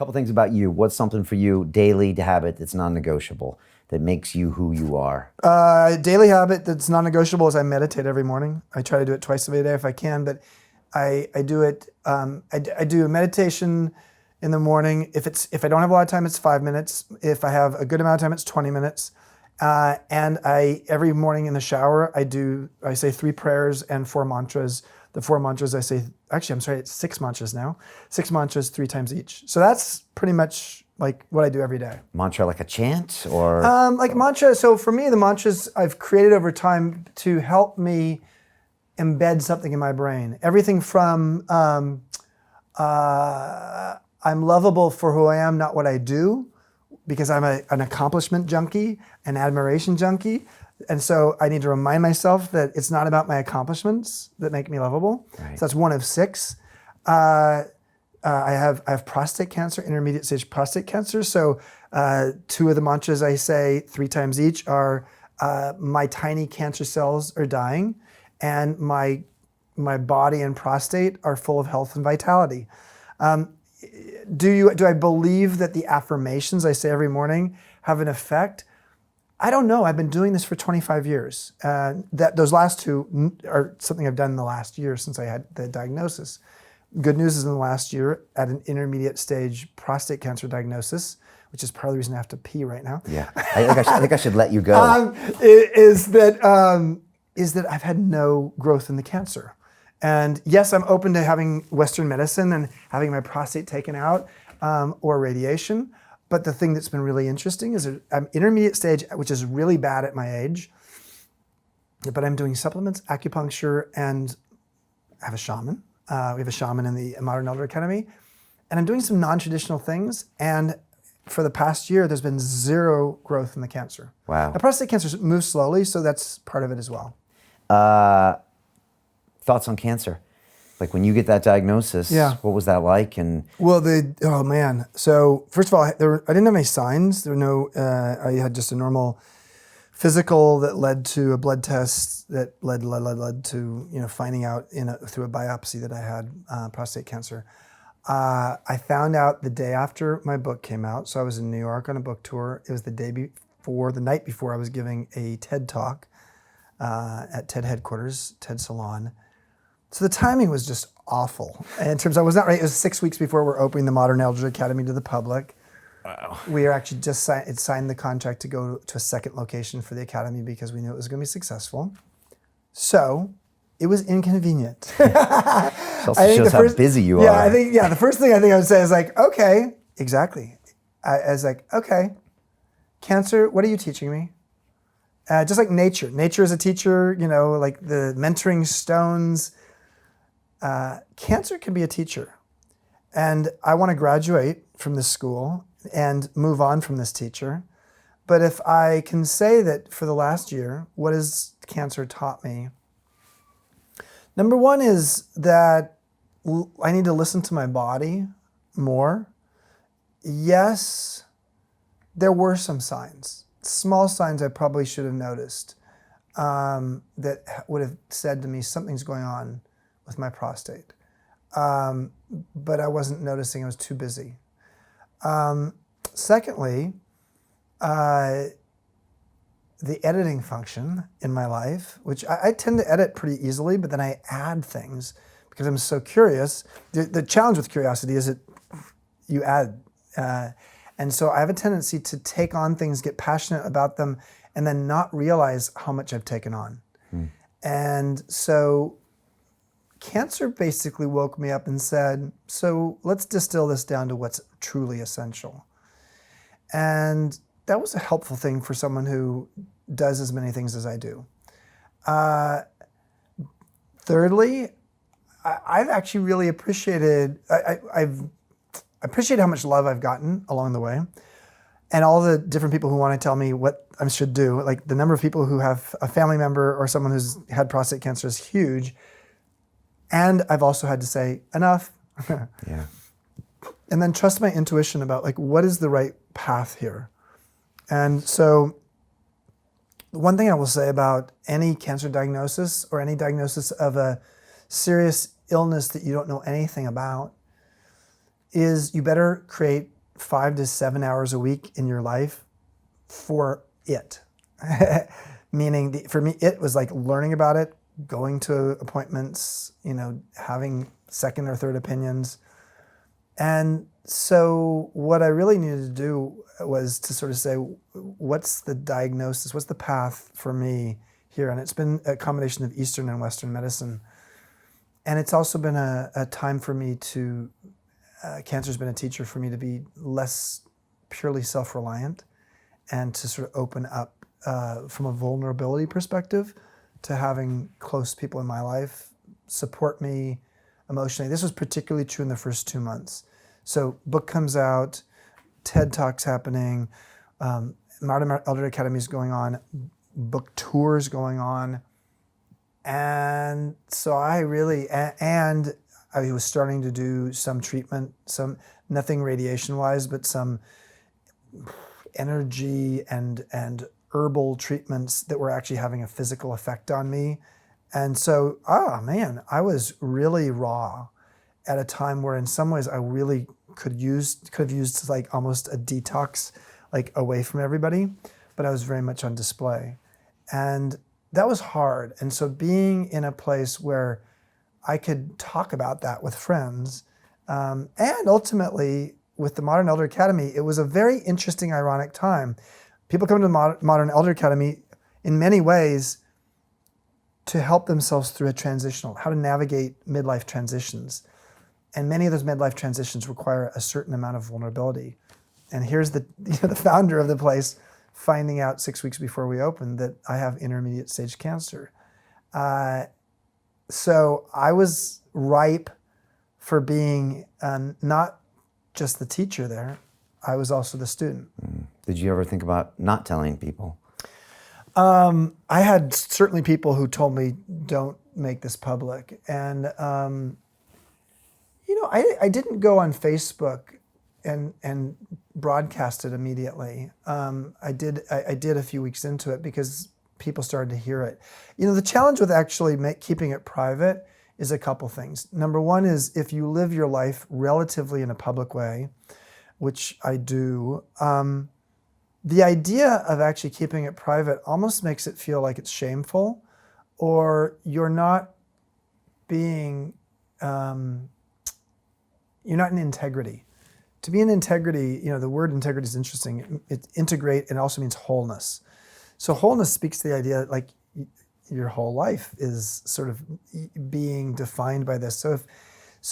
couple things about you. What's something for you, daily habit that's non-negotiable, that makes you who you are? Daily habit that's non-negotiable is I meditate every morning. I try to do it twice a day if I can, but I do it. I do a meditation in the morning. If I don't have a lot of time, it's 5 minutes. If I have a good amount of time, it's 20 minutes. And every morning in the shower, I say 3 prayers and 4 mantras. The 4 mantras I say, actually, I'm sorry, it's 6 mantras now. 6 mantras 3 times each. So that's pretty much like what I do every day. Mantra like a chant or? Like mantra, so for me, the mantras I've created over time to help me embed something in my brain. Everything from I'm lovable for who I am, not what I do, because I'm an accomplishment junkie, an admiration junkie. And so I need to remind myself that it's not about my accomplishments that make me lovable. Right. So that's 1 of 6. I have prostate cancer, intermediate stage prostate cancer. So 2 of the mantras I say 3 times each are my tiny cancer cells are dying, and my body and prostate are full of health and vitality. Do I believe that the affirmations I say every morning have an effect? I don't know. I've been doing this for 25 years. Those last 2 are something I've done in the last year since I had the diagnosis. Good news is in the last year, at an intermediate stage prostate cancer diagnosis, which is part of the reason I have to pee right now. Yeah, I think I should let you go. Is that I've had no growth in the cancer. And yes, I'm open to having Western medicine and having my prostate taken out or radiation. But the thing that's been really interesting is that I'm intermediate stage, which is really bad at my age. But I'm doing supplements, acupuncture, and I have a shaman. We have a shaman in the Modern Elder Academy. And I'm doing some non-traditional things. And for the past year, there's been 0 growth in the cancer. Wow. Now, prostate cancer moves slowly, so that's part of it as well. Thoughts on cancer? Like when you get that diagnosis, what was that like? And well, oh man. So first of all, I didn't have any signs. There were no. I had just a normal physical that led to a blood test that led to finding out through a biopsy that I had prostate cancer. I found out the day after my book came out. So I was in New York on a book tour. It was the night before I was giving a TED talk at TED headquarters, TED Salon. So the timing was just awful. In terms, I was not ready. It was 6 weeks before we're opening the Modern Elder Academy to the public. wow. We are actually just signed the contract to go to a second location for the academy because we knew it was going to be successful. So it was inconvenient. It also shows how busy you are. The first thing I think I would say is like, okay, exactly. I was like, okay, cancer, what are you teaching me? Just like nature. Nature is a teacher, like the mentoring stones. Cancer can be a teacher. And I want to graduate from this school and move on from this teacher. But if I can say that for the last year, what has cancer taught me? Number 1 is that I need to listen to my body more. Yes, there were some signs, small signs I probably should have noticed that would have said to me something's going on with my prostate. But I wasn't noticing, I was too busy. Secondly, the editing function in my life, which I tend to edit pretty easily, but then I add things because I'm so curious. The challenge with curiosity is that you add. And so I have a tendency to take on things, get passionate about them, and then not realize how much I've taken on. And so cancer basically woke me up and said, so let's distill this down to what's truly essential. And that was a helpful thing for someone who does as many things as I do. Thirdly, I've actually really appreciated, I've appreciated how much love I've gotten along the way, and all the different people who want to tell me what I should do. Like the number of people who have a family member or someone who's had prostate cancer is huge. And I've also had to say, enough. Yeah. And then trust my intuition about like, what is the right path here? And so one thing I will say about any cancer diagnosis or any diagnosis of a serious illness that you don't know anything about, is you better create 5 to 7 hours a week in your life for it. Meaning, for me, it was like learning about it, going to appointments, having second or third opinions. And so what I really needed to do was to sort of say, what's the diagnosis? What's the path for me here? And it's been a combination of Eastern and Western medicine. And it's also been a time for me to, cancer's been a teacher for me to be less purely self-reliant and to sort of open up from a vulnerability perspective to having close people in my life support me emotionally. This was particularly true in the first 2 months. So book comes out, TED Talks happening, Modern Elder Academy is going on, book tours going on. And so I was starting to do some treatment, nothing radiation wise, but some energy and herbal treatments that were actually having a physical effect on me. And so, I was really raw at a time where in some ways I really could have used like almost a detox, like away from everybody, but I was very much on display. And that was hard. And so being in a place where I could talk about that with friends, and ultimately with the Modern Elder Academy, it was a very interesting, ironic time. People come to the Modern Elder Academy in many ways to help themselves through how to navigate midlife transitions. And many of those midlife transitions require a certain amount of vulnerability. And here's the founder of the place finding out 6 weeks before we opened that I have intermediate stage cancer. So I was ripe for being not just the teacher there, I was also the student. Did you ever think about not telling people? I had certainly people who told me, don't make this public. And, I didn't go on Facebook and broadcast it immediately. I did a few weeks into it because people started to hear it. The challenge with actually keeping it private is a couple things. Number one is if you live your life relatively in a public way, which I do, the idea of actually keeping it private almost makes it feel like it's shameful, or you're not being, you're not in integrity. To be in integrity, the word integrity is interesting. It integrate and also means wholeness. So wholeness speaks to the idea like your whole life is sort of being defined by this. So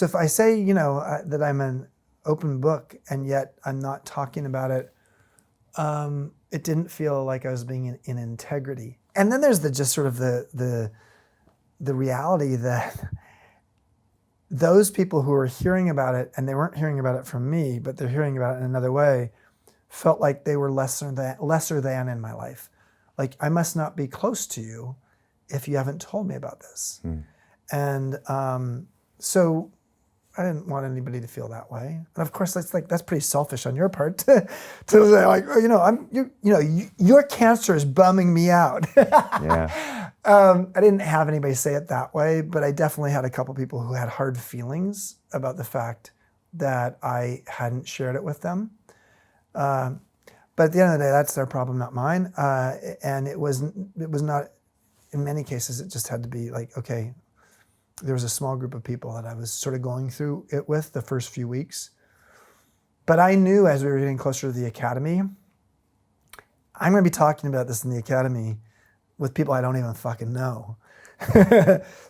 if I say, that I'm an open book and yet I'm not talking about it, it didn't feel like I was being in integrity. And then there's the reality that those people who are hearing about it, and they weren't hearing about it from me, but they're hearing about it in another way, felt like they were lesser than in my life. Like, I must not be close to you if you haven't told me about this. And so I didn't want anybody to feel that way. And of course, that's pretty selfish on your part to say like, your cancer is bumming me out. Yeah. I didn't have anybody say it that way, but I definitely had a couple people who had hard feelings about the fact that I hadn't shared it with them. But at the end of the day, that's their problem, not mine. And it was not, in many cases, it just had to be like, okay, there was a small group of people that I was sort of going through it with the first few weeks. But I knew as we were getting closer to the academy, I'm going to be talking about this in the academy with people I don't even fucking know.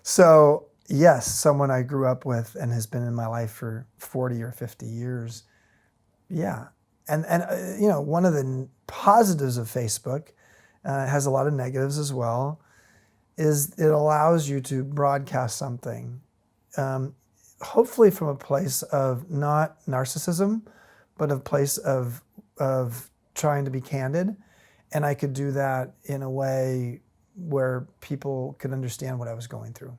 So yes, someone I grew up with and has been in my life for 40 or 50 years. Yeah. And one of the positives of Facebook, has a lot of negatives as well, is it allows you to broadcast something, hopefully from a place of not narcissism, but a place of trying to be candid. And I could do that in a way where people could understand what I was going through.